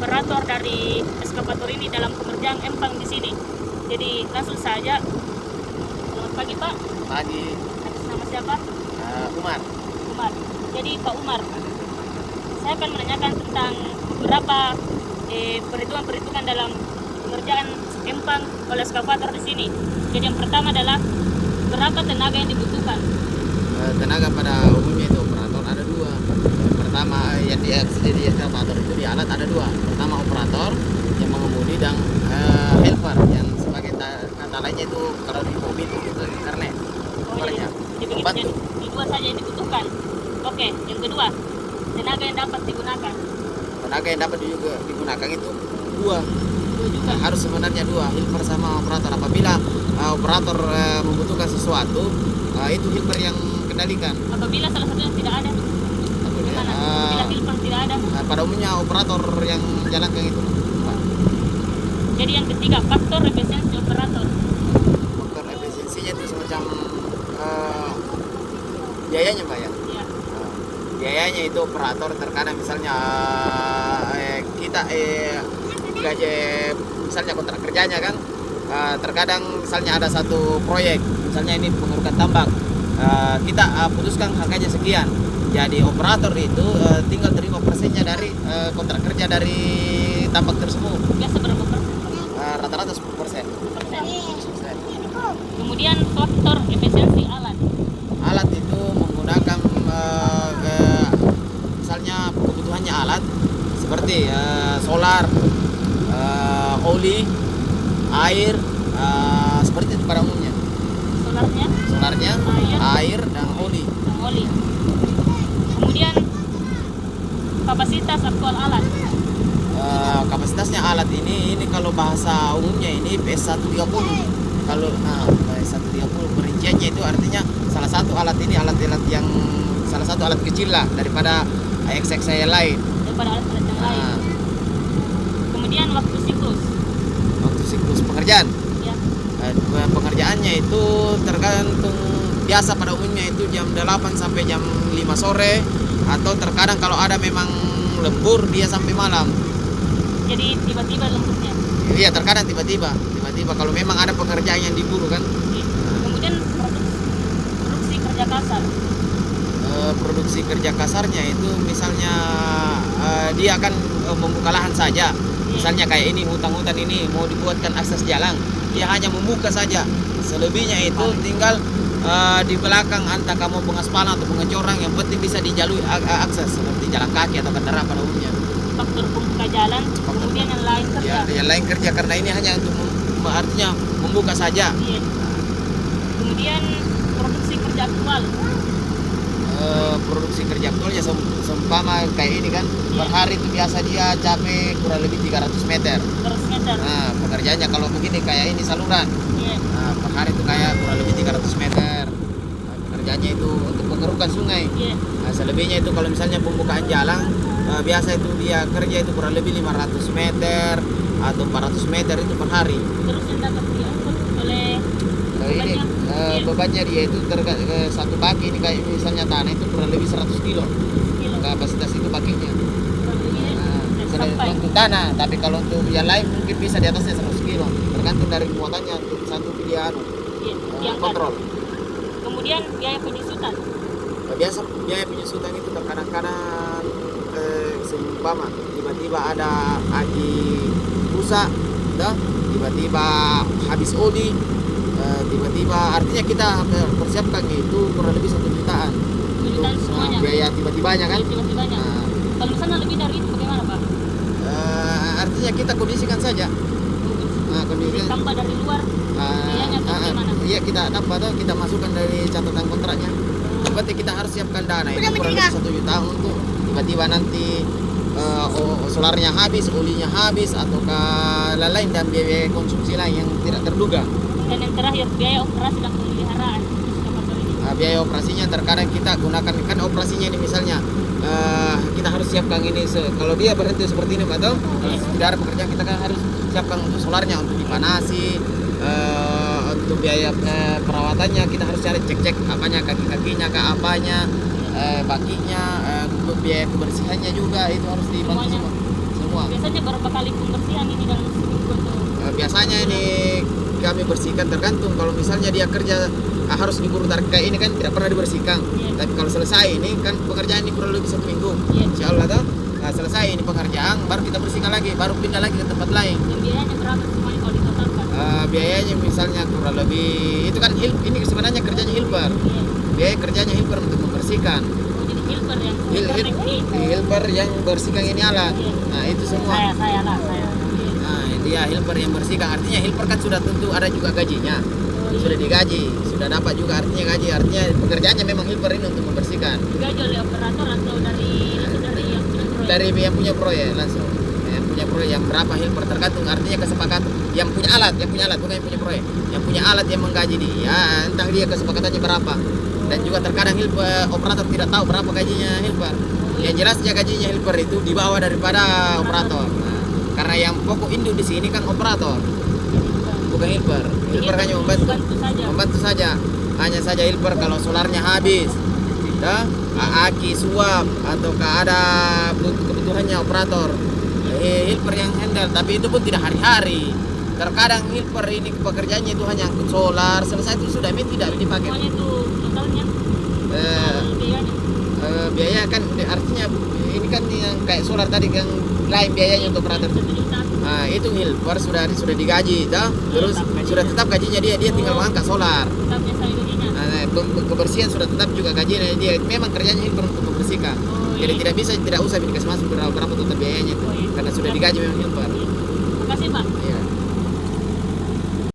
operator dari eskavator ini dalam pengerjaan empang di sini. Jadi langsung saja. Selamat pagi Pak. Pagi. Atas nama siapa? Umar. Umar. Jadi Pak Umar, saya akan menanyakan tentang beberapa perhitungan dalam pengerjaan empang oleh eskavator di sini. Jadi yang pertama adalah berapa tenaga yang dibutuhkan? Tenaga pada umumnya itu operator ada dua. Pertama yang di eskavator itu di alat ada dua. Pertama operator yang mengemudi dan helper yang sebagai kata lainnya itu kalau di mobil itu karena Jadi begitu, jadi dua saja yang dibutuhkan. Oke, yang kedua, tenaga yang dapat digunakan. Tenaga yang dapat juga digunakan itu dua. Dua juga. Harus sebenarnya dua, helper sama operator. Apabila operator membutuhkan sesuatu, itu helper yang kendalikan. Apabila salah satu yang tidak ada, bagaimana? Apabila helper tidak ada. Pada umumnya operator yang menjalankan itu. Jadi yang ketiga, faktor efisiensi operator. Faktor efisiensinya itu semacam biayanya Pak ya. Ya. Biayanya itu operator terkadang misalnya kita gaji misalnya kontrak kerjanya kan, terkadang misalnya ada satu proyek misalnya ini pengerukan tambak, kita putuskan harganya sekian. Jadi operator itu tinggal terima persennya dari kontrak kerja dari tambak tersebut. Biasa berapa persen? Rata-rata 10%. Persen. Kemudian faktor efisiensi alat. Alat itu menggunakan misalnya kebutuhannya alat seperti solar, oli, air, seperti itu pada umumnya. Solarnya, Air dan oli. dan oli. Kemudian kapasitas aktual alat. Kapasitasnya alat ini kalau bahasa umumnya ini PS130. Kalau PS130 perinciannya itu artinya salah satu alat ini alat yang salah satu alat kecil lah daripada XXL lain. Daripada alat-alat yang lain. Kemudian waktu siklus Pengerjaan. ya. Pengerjaannya itu tergantung, biasa pada umumnya itu jam 8 sampai jam 5 sore, atau terkadang kalau ada memang lembur dia sampai malam. Jadi tiba-tiba lemburnya. Iya, terkadang tiba-tiba kalau memang ada pekerjaan yang diburu kan. Kemudian produksi kerja kasar. Produksi kerja kasarnya itu misalnya dia akan membuka lahan saja. Misalnya kayak ini hutan-hutan ini mau dibuatkan akses jalan, dia hanya membuka saja. Selebihnya itu tinggal di belakang entah kamu pengaspalan atau pengecoran, yang penting bisa dijalui akses seperti jalan kaki atau kendaraan pada umumnya. Faktor pembuka jalan. Kemudian yang lain kerja. Ya, yang lain kerja karena ini hanya untuk artinya membuka saja. Iya. Kemudian produksi kerja aktual. Produksi kerja aktualnya seumpama kayak ini kan, per hari itu biasa dia capai kurang lebih 300 meter. 300 meter. Nah, pekerjaannya kalau begini kayak ini saluran. Iya. Nah, per hari itu kayak kurang lebih 300 meter. Nah, pekerjaannya itu untuk mengerukan sungai. Iya. Nah, selebihnya itu kalau misalnya pembukaan jalan, biasa itu dia kerja itu kurang lebih 500 meter atau 400 meter itu per hari. Terus yang dapat diangkut oleh Ini bebannya dia itu satu baki ini kayak misalnya tanah itu kurang lebih 100 kilo. kilo. Kapasitas itu bakinya. Kurang lebih sampai. Untuk tanah, tapi kalau untuk yang lain mungkin bisa di atasnya 100 kilo. Tergantung dari muatannya untuk satu dia Iya, diangkat. kontrol. Kemudian biaya penyusutan. Biasa biaya penyusutan itu kadang-kadang seumpama tiba-tiba ada haji rusak, tiba-tiba habis oli, tiba-tiba artinya kita persiapkan itu kurang lebih 1 jutaan. Jutaan semuanya. Biaya tiba-tibanya kan. Tiba-tibanya. Kalau misalnya lebih dari itu bagaimana Pak? Artinya kita kondisikan saja. Kondisikan. Tambah dari luar. Biayanya atau bagaimana? Iya, kita tambah atau kita masukkan dari catatan kontraknya. Berarti kita harus siapkan dana itu kurang lebih 1 juta untuk tiba-tiba nanti solarnya habis, olinya habis, ataukah lain dan biaya konsumsi lain yang tidak terduga. Dan yang terakhir biaya operasi dan pemeliharaan eskavator ini. Biaya operasinya terkadang kita gunakan kan operasinya ini misalnya kita harus siapkan ini kalau dia berhenti seperti ini atau kalau tidak ada pekerjaan kita kan harus siapkan untuk solarnya, untuk dipanasi, untuk biaya perawatannya kita harus cari cek apanya, kaki-kakinya ke apanya, bakinya, untuk biaya kebersihannya juga itu harus dibantu semua semua. Biasanya berapa kali pembersihan ini dalam seminggu tuh? Biasanya ini kami bersihkan tergantung kalau misalnya dia kerja harus diburu tarik kayak ini kan tidak pernah dibersihkan. Iya. Tapi kalau selesai ini kan pekerjaan ini kurang lebih 1 minggu. Iya. Insya Allah toh. Nah, selesai ini pekerjaan baru kita bersihkan lagi, baru pindah lagi ke tempat lain. Dan biayanya berapa semuanya kalau ditotalkan? Biayanya misalnya kurang lebih itu kan ini sebenarnya kerjanya helper. Iya. Biaya kerjanya helper untuk membersihkan. Oh, jadi helper yang Helper yang bersihkan ini alat. Iya. Nah, itu semua. Saya lah. Iya. Nah, dia helper yang bersihkan. Artinya helper kan sudah tentu ada juga gajinya. Sudah digaji, sudah dapat juga artinya gaji. Artinya pekerjaannya memang helper ini untuk membersihkan. Digaji oleh operator atau langsung dari yang punya proyek? Dari yang punya proyek langsung. Yang punya proyek yang berapa helper tergantung artinya kesepakatan yang punya alat bukan yang punya proyek. Yang punya alat yang menggaji dia, entah dia kesepakatannya berapa. Dan juga terkadang helper operator tidak tahu berapa gajinya helper. Yang jelasnya gajinya helper itu di bawah daripada operator. Nah, karena yang pokok induk di sini kan operator, bukan helper. Helper hanya membantu saja. Hanya saja helper kalau solarnya habis, ya, aki suap ataukah ada kebutuhannya operator. Helper yang handle, tapi itu pun tidak hari-hari. Terkadang helper ini pekerjaannya itu hanya angkut solar, selesai itu sudah tidak dipakai. Semuanya itu totalnya biayanya? Biaya kan artinya ini kan yang kayak solar tadi yang lain biayanya untuk operator. Nah, itu helper sudah digaji, toh? Terus sudah tetap gajinya dia tinggal mengangkat solar. Tetap biasa gajinya. Nah, kebersihan sudah tetap juga gajinya dia. Memang kerjanya helper untuk membersihkan. Jadi tidak usah dikasih masuk berapa total biayanya tuh. Karena sudah digaji memang helper. Terima kasih, Pak. Iya.